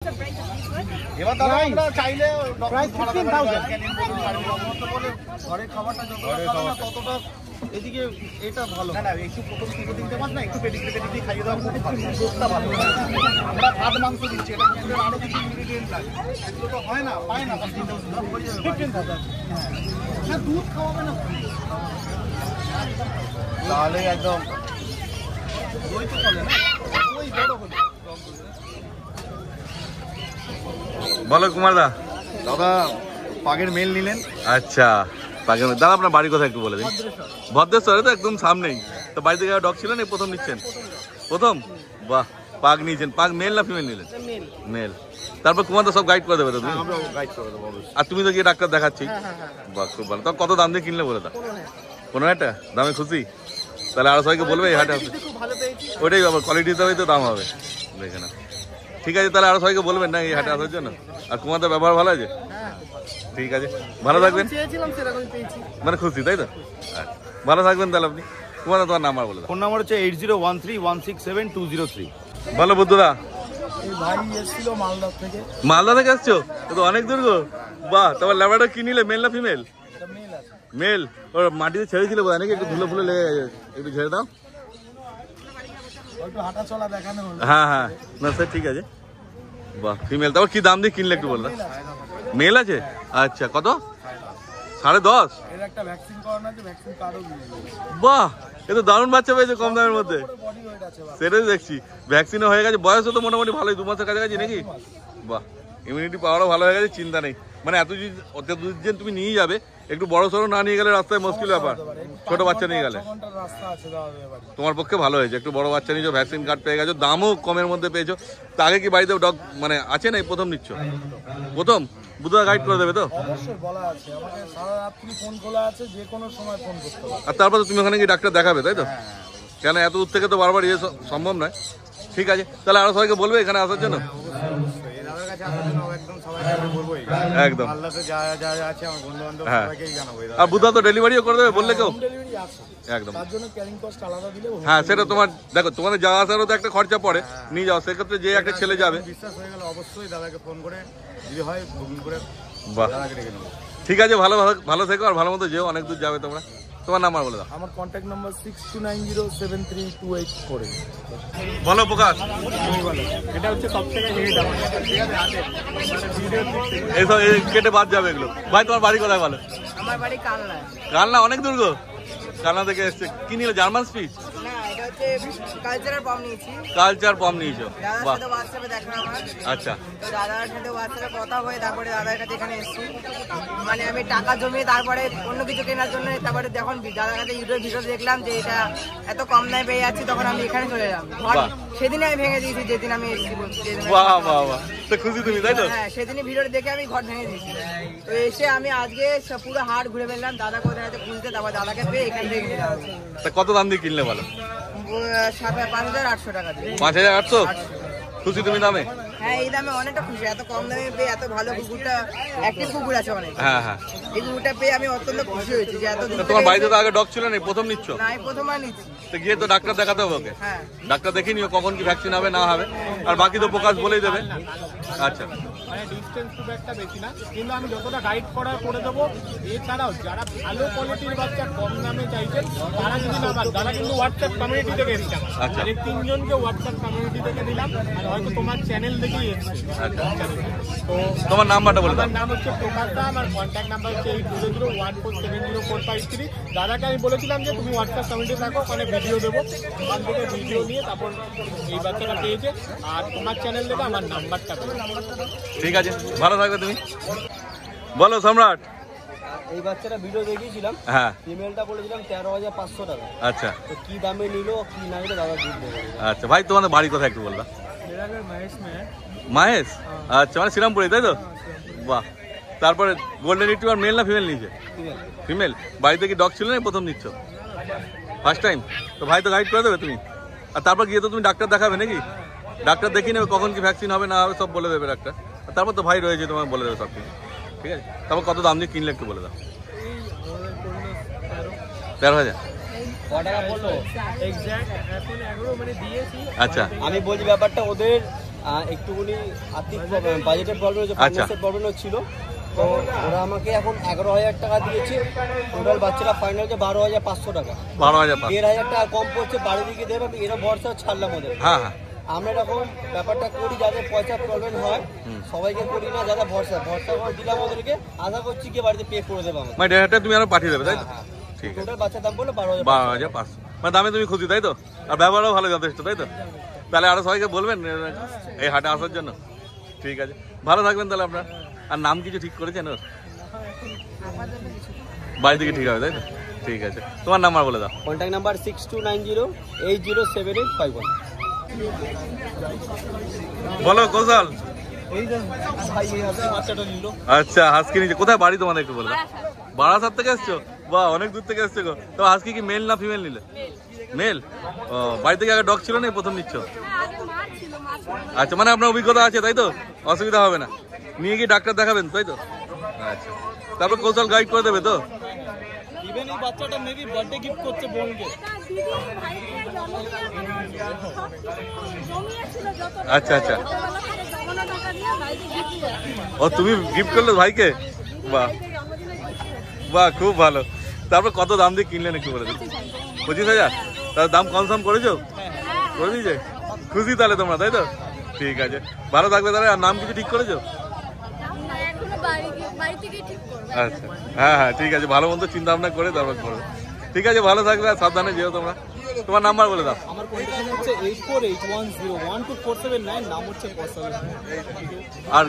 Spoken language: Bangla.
এবার দাদা আমরা চাইলে প্রাইস 15000 ঘরে খাবারটা যতটা ততটা এদিকে এটা ভালো না একটু প্রথম দিতে পার না একটু পেডিগ্রি খাইয়ে দাও খুব ভালো দুধটা ভালো আমরা ভাত মাংস দিচ্ছি এটা কিন্তু আরো কিছু ইনগ্রেডিয়েন্ট লাগে এগুলো তো হয় না পায় না 15000 না দুধ খাওয়াবে না তাহলে একদম দই তো চলে না দই বড় হলো বলো কুমার দা। দাদা পাগের মেল নিলেন? আচ্ছা পাগের মেল। দাদা আপনার বাড়ির কথা একটু বলে দিন। ভদ্রেশ্বরে তো একদম সামনেই। তো বাড়িতে কেউ ডগ ছিল না প্রথম নিচ্ছেন? প্রথম? বাহ, পাগ নিয়েছেন। পাগ মেল না ফিমেল নিলেন? মেল। তারপর কুমার দা সব গাইড করে দেবে তো তুমি? গাইড করে দেবো। আর তুমি তো গিয়ে ডাক্তার দেখাচ্ছি। বাহ খুব ভালো। তো কত দাম দিয়ে কিনলে বলে দা? 15,000 দামে খুশি? তাহলে আরো সবাইকে বলবে এই হাটে ওইটাই ব্যাপার, কোয়ালিটি হিসাবেই তো দাম হবে। দেখে না, ঠিক আছে তাহলে আরো সবাইকে বলবেন না এই হাটে আসার জন্য। আর কুমার দা ব্যবহার ভালো আছে? ঠিক আছে, ভালো থাকবেন। মানে খুশি তাই তো? আচ্ছা ভালো থাকবেন তাহলে আপনি। কুমার দা তোমার নাম্বার বলে দাও। ফোন নাম্বার হচ্ছে 8013167203। ভালো বুদ্ধদা। ভাই এসেছিল মালদা থেকে। মালদা থেকে আসছো? তো অনেক দূর গো। বাহ, তোমার ল্যাবরেটরি কি নিলে, মেল না ফিমেল? মেল। ওর মাটিতে ছেড়েছিল বোধ হয় নাকি, একটু ধুলো ফুলে লেগে গেছে, একটু ছেড়ে দাও। হ্যাঁ হ্যাঁ না স্যার ঠিক আছে। বাহ ফিমেল। তারপর কি দাম দিয়ে কিনলে একটু বললাম? মেল আছে? আচ্ছা কত? 10.5? বাহ এ তো দারুণ বাচ্চা পেয়েছে কম দামের মধ্যে। সেটাই দেখছি, ভ্যাকসিনও হয়ে গেছে, বয়সও তো মোটামুটি ভালোই, 2 মাসের কাছাকাছি নাকি? বাহ ইমিউনিটি পাওয়ারও ভালো হয়ে গেছে, চিন্তা নেই। মানে এত দুধ যে তুমি নিয়ে যাবে, একটু বড় সড়ো না নিয়ে গেলে রাস্তায় মুশকিল ব্যাপার। ছোট বাচ্চা নিয়ে গেলে তোমার পক্ষে ভালো হয়েছে, একটু বড় বাচ্চা নিয়েছো, ভ্যাকসিন কার্ড পেয়ে গেছো, দামও কমের মধ্যে পেয়েছো। তা আগে কি বাড়িতে ডগ মানে আছে না, প্রথম নিচ্ছ? প্রথম? বুধবার গাইড করে দেবে তো? আর তারপর তুমি ওখানে কি ডাক্তার দেখাবে তাই তো? কেন এত দূর থেকে তো বারবার ইয়ে সম্ভব নয়। ঠিক আছে তাহলে আরো সবাইকে বলবে এখানে আসার জন্য। একদম হ্যাঁ, আর বুধবার তো ডেলিভারিও করে দেবে বললে কেউ? একদম হ্যাঁ, সেটা তোমার দেখো, তোমাদের যাওয়া আসারও তো একটা খরচা পড়ে, নিয়ে যাও, সেক্ষেত্রে যে একটা ছেলে যাবে। বাহ ঠিক আছে, ভালো ভালো থেকো আর ভালো মতো যেও, অনেক দূর যাবে তোমরা। তোমার নাম্বার বলে দাও। আমার কন্ট্যাক্ট নাম্বার 6290732848। বলো প্রকাশ। এটা হচ্ছে সবথেকে হেড আমার, এইসব কেটে বাদ যাবে এগুলো। ভাই তোমার বাড়ি কোথায় বলো? আমার বাড়ি কালনা। কালনা? অনেক দূর গো। কালনা থেকে এসছে। কি নিলে, জার্মান স্পিচ? না এটা হচ্ছে কালচারাল পম নিয়েছি। কালচার পম নিয়েছো? বাহ হোয়াটসঅ্যাপে দেখা আমার। আচ্ছা, তো দাদার সাথে হোয়াটসঅ্যাপে কথা হয়ে তারপরে দাদার কাছে এখানে এসেছি। মানে আমি টাকা জমিয়ে তারপরে অন্য কিছু কেনার জন্য, তারপরে যখন দাদার কাছে ইউটিউব ভিডিও দেখলাম যে এটা এত কম দামে পেয়ে যাচ্ছি, তখন আমি এখানে চলে এলাম। সেদিনে আমি ভেঙে দিয়েছি, যেদিন আমি এসেছি। বাহ বাহ বাহ, তো খুশি তুমি তাই তো? হ্যাঁ, সেদিনই ভিডিওটা দেখে আমি ঘর ভেঙে দিয়েছি। তো এসে আমি আজকে পুরো হাট ঘুরে ফেললাম, দাদা কোথায় আছে খুঁজতে, তারপর দাদাকে পেয়ে এখান থেকে নিলাম। তা কত দাম দিয়ে কিনলে বলো? 5,800 টাকা দিয়ে। 5,800? খুশি তুমি দামে? হ্যাঁ এই দামে অনেকটা খুশি, এত কম দামে পেয়ে এত ভালো কুকুরটা, অ্যাক্টিভ কুকুর আছে অনেক। হ্যাঁ হ্যাঁ, এই কুকুরটা পেয়ে আমি অত্যন্ত খুশি হয়েছি যে এত। তোমার বাড়িতে তো আগে ডগ ছিল না, প্রথম নিচ্ছ? না প্রথমবার নিচ্ছি। তো গিয়ে তো ডাক্তার দেখাতে হবে ওকে। হ্যাঁ ডাক্তার দেখে নিও কখন কি ভ্যাকসিন হবে না হবে, আর বাকি তো প্রকাশ বলেই দেবে। আচ্ছা মানে ডিসটেন্স খুব একটা বেশি না, কিন্তু আমি যতটা গাইড করার করে দেবো। এছাড়াও যারা ভালো কোয়ালিটির বাচ্চা কম দামে চাইছেন, তারা যদি না পান, তারা কিন্তু হোয়াটসঅ্যাপ কমিউনিটি থেকে এসছে। আচ্ছা, 3জনকে হোয়াটসঅ্যাপ কমিউনিটি থেকে দিলাম, আর হয়তো তোমার চ্যানেল দেখেই এসছে। আচ্ছা, তো তোমার নাম্বারটা বলে দাও। আমার নাম হচ্ছে প্রকাশ দা, আমার কন্ট্যাক্ট নাম্বার হচ্ছে 8001470453। দাদাকে আমি বলেছিলাম যে তুমি হোয়াটসঅ্যাপ কমিউনিটি থাকো, ওখানে ভিডিও দেবো, ওখান থেকে ভিডিও নিয়ে তারপর এই বাচ্চাটা পেয়েছে, আর তোমার চ্যানেল দেবে, আমার নাম্বারটা দেবে। ঠিক আছে, ভালো থাকবে তুমি। বলো সম্রাট। এই বাচ্চাটা ভিডিও দেখিয়েছিলাম, হ্যাঁ, ফিমেলটা বলেছিলাম 13,500 টাকা। আচ্ছা, তো কি দামে নিল কি না নিল দাদা দুধ দেবে। আচ্ছা ভাই, তোমাদের বাড়ি কোথায় একটু বলবা? মাহেশ? আচ্ছা, মানে শ্রীরামপুরে তাই তো? বাহ, তারপরে গোল্ডেন রিট্রিভার মেল না ফিমেল নিয়েছে? ফিমেল। বাড়িতে কি ডগ ছিল না, প্রথম নিচ্ছ? First time? তো ভাই তো গাইড করে দেবে তুমি। আর তারপর গিয়ে তো তুমি ডাক্তার দেখাবে নাকি? ডাক্তার দেখিয়ে নেবে কখন কি ভ্যাকসিন হবে না হবে, সব বলে দেবে ডাক্তার। আর তারপর তো ভাই রয়েছে, তোমার বলে দেবে সব কিছু। ঠিক আছে, তারপর কত দাম দিয়ে কিনলে একটু বলে দাও। 13,000? টাকা বললো এক্স্যাক্ট এখন 11 মানে দিয়েছি। আচ্ছা, আমি বলছি ব্যাপারটা ওদের একটুখানি আর্থিক বাজেটের প্রবলেম হচ্ছে, ফাইন্যান্সের প্রবলেম ছিল। তো ওরা আমাকে এখন 11,000 টাকা দিয়েছে। টোটাল বাচ্চারা ফাইনাল হচ্ছে 12,500 টাকা। 12,500। 1,500 টাকা কম পড়ছে, বাড়ি দিকে দেবে। আমি এরকম ভরসা ছাড়লাম ওদের। হ্যাঁ হ্যাঁ, আমরা এরকম ব্যাপারটা করি যাদের পয়সার প্রবলেম হয়, সবাইকে করি না, যারা ভরসা করে দিলাম ওদেরকে। আশা করছি কি বাড়িতে পে করে দেবে আমাকে। মানে 1,500 তুমি আরো পাঠিয়ে দেবে, তাই তো? হ্যাঁ, ঠিক আছে। টোটাল বাচ্চার দাম বললো 12,500। 12,500, মানে দামে তুমি খুশি, তাই তো? আর ব্যবহারও ভালো যথেষ্ট, তাই তো? তাহলে আরো সবাইকে বলবেন এই হাটে আসার জন্য। ঠিক আছে, ভালো থাকবেন তাহলে আপনার। আর নাম কিছু ঠিক করেছেন ওর? বাড়ি থেকে ঠিক হবে, তাই তো? ঠিক আছে, তোমার নাম্বার বলে দাও। Contact number 6290807851। বলো কৌশল। এই যে ভাই এই বাচ্চাটা নিল। আচ্ছা, হাসকি নিচে কোথায় বাড়ি তোমাদের একটু বলে দাও। বারাসাত থেকে এসছো? বাহ, অনেক দূর থেকে এসছো গো। তো হাসকি কি মেল না ফিমেল নিলে? মেল। ও, বাড়ি থেকে আগে ডগ ছিল না, প্রথম নিচ্ছ? আচ্ছা, মানে আপনার অভিজ্ঞতা আছে, তাই তো? অসুবিধা হবে না। নিয়ে গিয়ে ডাক্তার দেখাবেন, তাই তো? আচ্ছা, তারপর কৌশল গাইড করে দেবে তো? ইভেন এই বাচ্চাটা মেবি বার্থডে গিফট করছে বোনকে। আচ্ছা আচ্ছা, ও তুমি গিফট করলে ভাইকে? বাহ বাহ, খুব ভালো। তারপর কত দাম দিয়ে কিনলেন একটু বলে দিন। 25,000? তার দাম কনসার্ন করেছো? করে দিয়েছে? খুশি তাহলে তোমরা, তাই তো? ঠিক আছে, ভালো থাকবে তাহলে। আর নাম কিছু ঠিক করেছো? আচ্ছা, হ্যাঁ হ্যাঁ, ঠিক আছে, ভালো মন্দ চিন্তা ভাবনা করে তারপর করো। ঠিক আছে, ভালো থাকবে আর সাবধানে যেও তোমরা। তোমার নাম্বার বলে দাও। আমার কন্ট্যাক্ট হচ্ছে 8481012479, নাম হচ্ছে কৌশল। আর